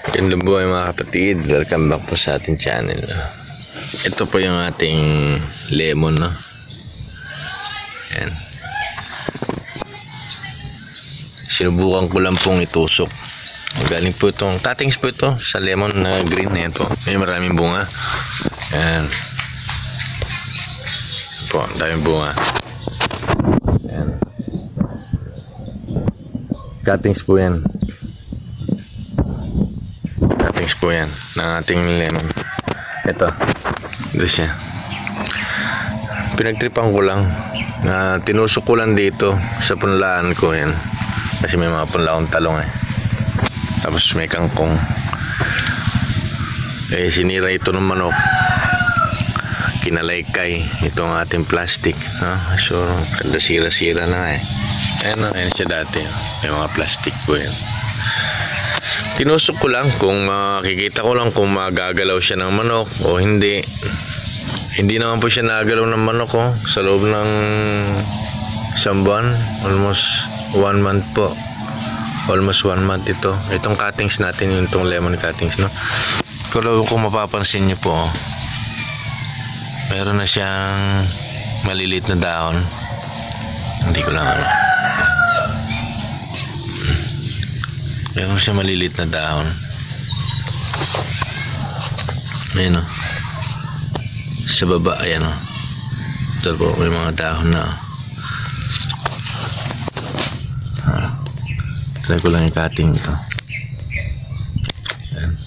Gandang buhay mga kapatid, welcome back po sa ating channel. Ito po yung ating lemon, no? Ayan. Sinubukan ko lang pong itusok. Galing po itong cuttings po ito sa lemon na green. Ayan po, may maraming bunga. Ayan po, daming bunga. Ayan. Cuttings po yan. Po yan ng ating lemon. Ito siya, pinagtripan ko lang na tinusok ko lang dito sa punlaan ko yan kasi may mga punlaong talong tapos may kangkong sinira ito ng manok, kinalaykay itong ating plastic so sira-sira na ayan siya dati, may mga plastic po yan. Tinusok ko lang kung makikita ko lang kung magagalaw siya ng manok o hindi. Hindi naman po siya nagagalaw ng manok sa loob ng isang buwan. Almost 1 month po. Almost 1 month ito. Itong cuttings natin, itong lemon cuttings, no? Kung mapapansin niyo po, meron na siyang malilit na dahon. Hindi ko lang meron siya malilit na dahon. Ayan sa baba, ayan ito po, may mga dahon na try ko lang i-cutting ito. Ayan,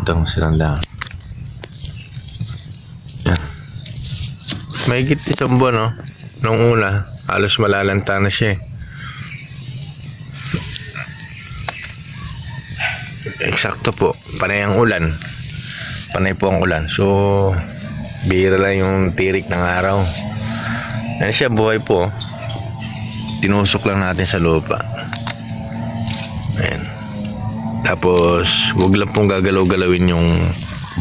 itong silang dahon. Ayan, may higit isang buwan nung una halos malalanta na siya Eksakto po, panay ang ulan. Panay po ang ulan. So, bihira lang yung tirik ng araw. Yan siya, buhay po. Tinusok lang natin sa lupa. Ayan. Tapos, huwag lang pong gagalaw-galawin yung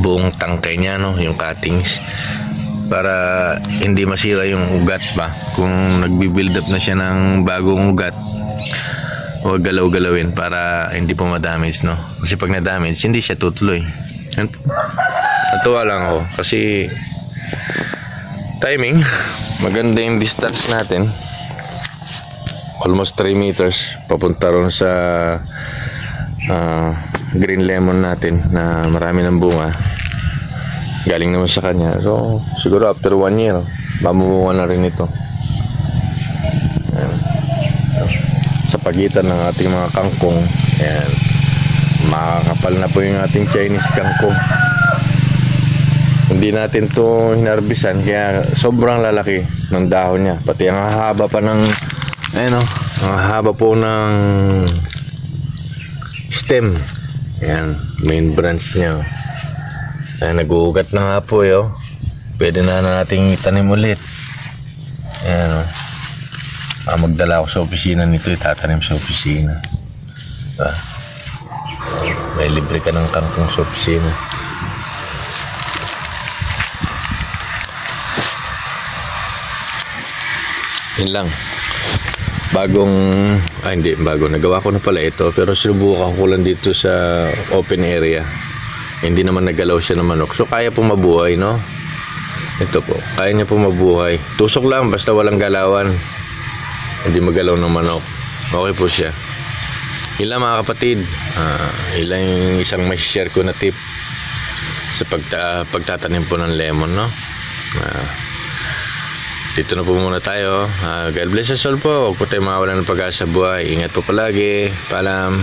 buong tangkay niya, yung cuttings. Para hindi masira yung ugat pa. Kung nagbi-build up na siya ng bagong ugat, huwag galaw-galawin para hindi po ma-damage, kasi pag na-damage hindi siya tutuloy. Natuwa lang ako kasi timing maganda yung distance natin, almost 3 meters papunta ron sa green lemon natin na marami ng bunga galing naman sa kanya. So siguro after 1 year mamumunga na rin ito sa pagitan ng ating mga kangkong. Ayan, makakapal na po yung ating Chinese kangkong. Hindi natin to hinarbisan kaya sobrang lalaki ng dahon niya, pati ang haba pa ng ang haba po ng stem. Ayan, main branch niya. Ayan, nag-uugat na nga po pwede na nating itanim ulit. Ayan magdala ako sa opisina nito, itatanim sa opisina. May libre ka ng kangkong sa opisina. Yun lang. Nagawa ko na pala ito, pero sinubukan ko lang dito sa open area. Hindi naman nagalaw siya ng manok, so kaya po mabuhay, ito po, kaya niya po mabuhay. Tusok lang, basta walang galawan, hindi magalaw ng manok, okay po siya. Ilang mga kapatid, ilang yung isang may share ko na tip sa pagtatanim po ng lemon, dito na po muna tayo. God bless us all po. Huwag po tayo mawalan ng pag-asa buhay. Ingat po palagi. Paalam.